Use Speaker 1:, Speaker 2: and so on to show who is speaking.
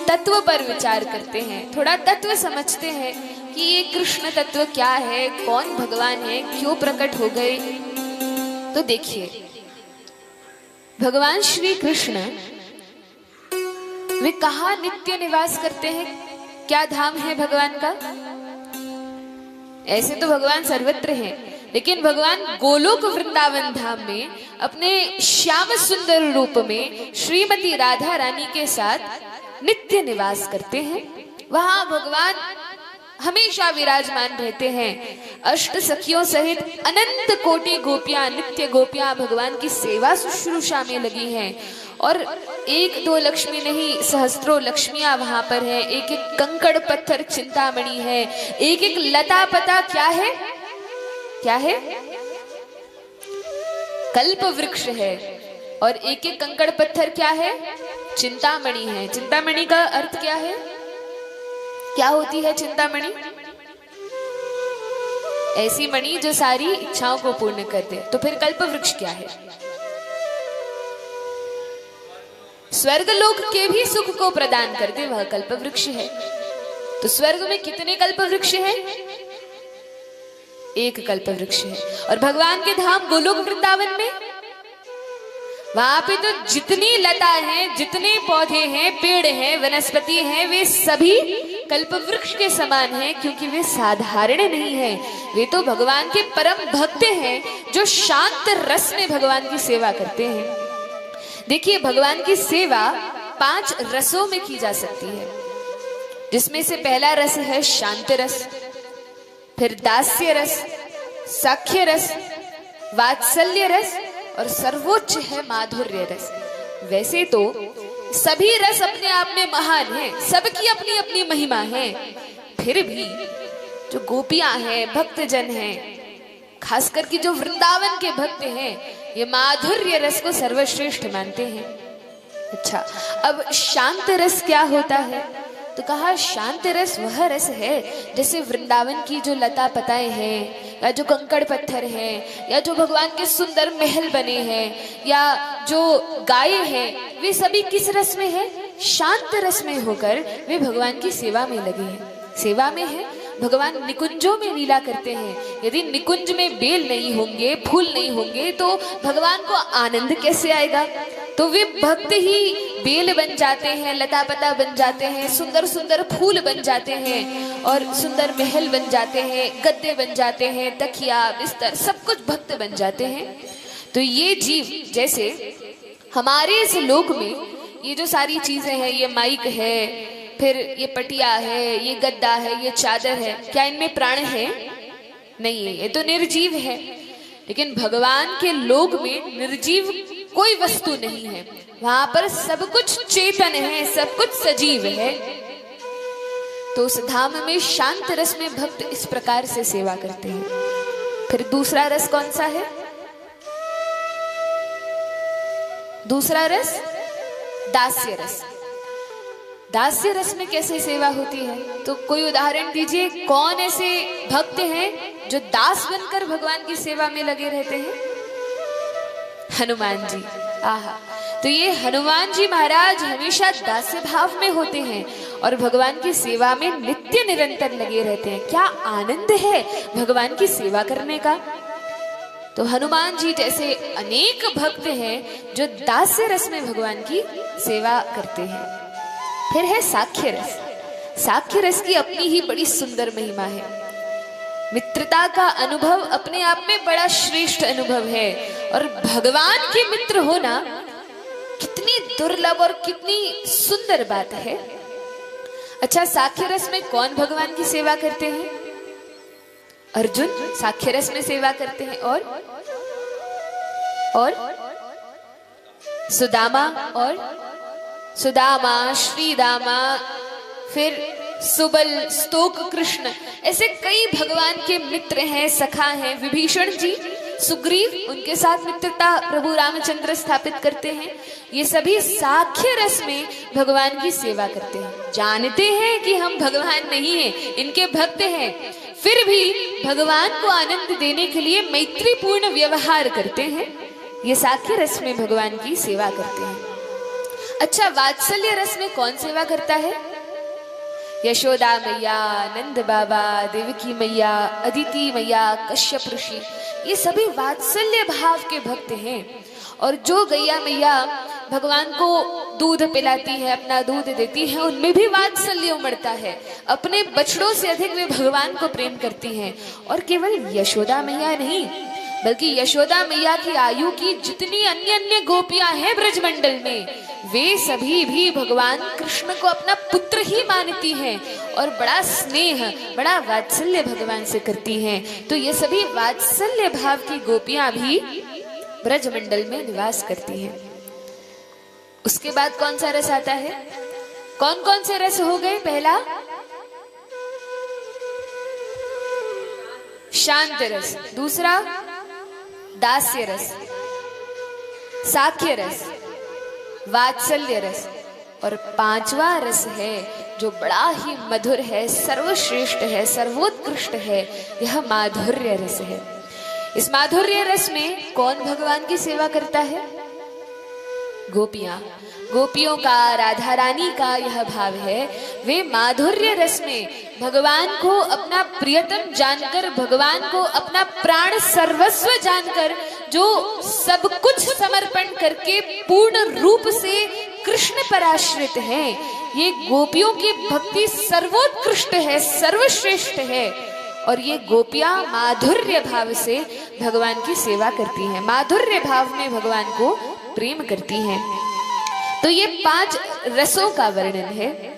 Speaker 1: तत्व पर विचार करते हैं, थोड़ा तत्व समझते हैं कि ये कृष्ण तत्व क्या है, कौन भगवान है, क्यों प्रकट हो गए। तो देखिए, भगवान श्री कृष्ण वे कहाँ नित्य निवास करते हैं, क्या धाम है भगवान का? ऐसे तो भगवान सर्वत्र हैं, लेकिन भगवान गोलोक वृंदावन धाम में अपने श्याम सुंदर रूप में श्रीमती राधा रानी के साथ नित्य निवास करते हैं। वहां भगवान हमेशा विराजमान रहते हैं। अष्ट सखियों सहित अनंत कोटि गोपियां, नित्य गोपियां भगवान की सेवा शुश्रूषा में लगी हैं। और एक दो लक्ष्मी नहीं, सहस्त्रों लक्ष्मियां वहां पर है। एक एक कंकड़ पत्थर चिंतामणि है, एक एक लता पता क्या है, क्या है? कल्प वृक्ष है। और एक एक कंकड़ पत्थर क्या है? चिंतामणि है। चिंतामणि का अर्थ क्या है? क्या होती है चिंतामणि? ऐसी मणि जो सारी इच्छाओं को पूर्ण कर दे। तो फिर कल्प वृक्ष क्या है? स्वर्ग लोक के भी सुख को प्रदान कर दे, वह कल्प वृक्ष है। तो स्वर्ग में कितने कल्प वृक्ष हैं? एक कल्प वृक्ष है। और भगवान के धाम गोलोक वृंदावन में वहां पे तो जितनी लता है, जितने पौधे हैं, पेड़ हैं, वनस्पति हैं, वे सभी कल्प वृक्ष के समान हैं, क्योंकि वे साधारण नहीं हैं। वे तो भगवान के परम भक्त हैं, जो शांत रस में भगवान की सेवा करते हैं। देखिए, भगवान की सेवा 5 रसों में की जा सकती है, जिसमें से पहला रस है शांत रस, फिर दास्य रस, साख्य रस, वात्सल्य रस और सर्वोच्च है माधुर्य रस। वैसे तो सभी रस अपने आप में महान हैं, सबकी अपनी अपनी महिमा है। फिर भी जो गोपियां हैं, भक्तजन हैं, खासकर कि जो वृंदावन के भक्त हैं, ये माधुर्य रस को सर्वश्रेष्ठ मानते हैं। अच्छा, अब शांत रस क्या होता है? तो कहा शांत रस वह रस है जैसे वृंदावन की जो लता पताएं हैं, या जो कंकड़ पत्थर हैं, या जो भगवान के सुंदर महल बने हैं, या जो गायें हैं, वे सभी किस रस में है? शांत रस में होकर वे भगवान की सेवा में लगे हैं। सेवा में है। भगवान निकुंजों में लीला करते हैं। यदि निकुंज में बेल नहीं होंगे, फूल नहीं होंगे, तो भगवान को आनंद कैसे आएगा? तो वे भक्त ही बेल बन जाते हैं, लता पता बन जाते हैं, सुंदर सुंदर फूल बन जाते हैं, और सुंदर महल बन जाते हैं, गद्दे बन जाते हैं, तकिया बिस्तर सब कुछ भक्त बन जाते हैं। तो ये जीव जैसे हमारे इस लोक में ये जो सारी चीजें हैं, ये माइक है, फिर ये पटिया है, ये गद्दा है, ये चादर है, क्या इनमें प्राण है? नहीं है, ये तो निर्जीव है। लेकिन भगवान के लोक में निर्जीव कोई वस्तु नहीं है, वहां पर सब कुछ चेतन है, सब कुछ सजीव है। तो उस धाम में शांत रस में भक्त इस प्रकार से सेवा करते हैं। फिर दूसरा रस कौन सा है? दूसरा रस दास्य रस। दास्य रस में कैसे सेवा होती है? तो कोई उदाहरण दीजिए, कौन ऐसे भक्त हैं जो दास बनकर भगवान की सेवा में लगे रहते हैं? हनुमान जी। आहा, तो ये हनुमान जी महाराज हमेशा दास्य भाव में होते हैं और भगवान की सेवा में नित्य निरंतर लगे रहते हैं। क्या आनंद है भगवान की सेवा करने का। तो हनुमान जी जैसे अनेक भक्त हैं जो दास्य रस में भगवान की सेवा करते हैं। फिर है साख्य रस। साख्य रस की अपनी ही बड़ी सुंदर महिमा है। मित्रता का अनुभव अपने आप में बड़ा श्रेष्ठ अनुभव है, और भगवान के मित्र होना कितनी दुर्लभ और कितनी सुंदर बात है। अच्छा, साख्य रस में कौन भगवान की सेवा करते हैं? अर्जुन साख्य रस में सेवा करते हैं, और सुदामा, श्रीदामा, फिर सुबल, स्तोक कृष्ण, ऐसे कई भगवान के मित्र हैं, सखा हैं। विभीषण जी, सुग्रीव, उनके साथ मित्रता प्रभु रामचंद्र स्थापित करते हैं। ये सभी साख्य रस में भगवान की सेवा करते हैं। जानते हैं कि हम भगवान नहीं हैं, इनके भक्त हैं, फिर भी भगवान को आनंद देने के लिए मैत्रीपूर्ण व्यवहार करते हैं। ये साख्य रस में भगवान की सेवा करते हैं। अच्छा, वात्सल्य रस में कौन सेवा करता है? यशोदा मैया, नंद बाबा, देवकी मैया, अदिति मैया, कश्यप ऋषि, ये सभी वात्सल्य भाव के भक्त हैं। और जो गैया मैया भगवान को दूध पिलाती है, अपना दूध देती है, उनमें भी वात्सल्य उमड़ता है। अपने बछड़ों से अधिक वे भगवान को प्रेम करती हैं। और केवल यशोदा मैया नहीं, बल्कि यशोदा मैया की आयु की जितनी अन्य अन्य गोपियां हैं ब्रजमंडल में, वे सभी भी भगवान कृष्ण को अपना पुत्र ही मानती हैं और बड़ा स्नेह, बड़ा वात्सल्य भगवान से करती हैं। तो ये सभी वात्सल्य भाव की गोपियां भी ब्रजमंडल में निवास करती हैं। उसके बाद कौन सा रस आता है? कौन कौन से रस हो गए? पहला शांत रस, दूसरा दास्य रस, साख्य रस, वात्सल्य रस, और पांचवा रस है जो बड़ा ही मधुर है, सर्वश्रेष्ठ है, सर्वोत्कृष्ट है, यह माधुर्य रस है। इस माधुर्य रस में कौन भगवान की सेवा करता है? गोपियां। गोपियों का, राधा रानी का यह भाव है। वे माधुर्य रस में भगवान को अपना प्रियतम जानकर, भगवान को अपना प्राण सर्वस्व जानकर, जो सब कुछ समर्पण करके पूर्ण रूप से कृष्ण पर आश्रित हैं, ये गोपियों की भक्ति सर्वोत्कृष्ट है, सर्वश्रेष्ठ है। और ये गोपियां माधुर्य भाव से भगवान की सेवा करती हैं, माधुर्य भाव में भगवान को प्रेम करती हैं। तो ये 5 रसों का वर्णन है।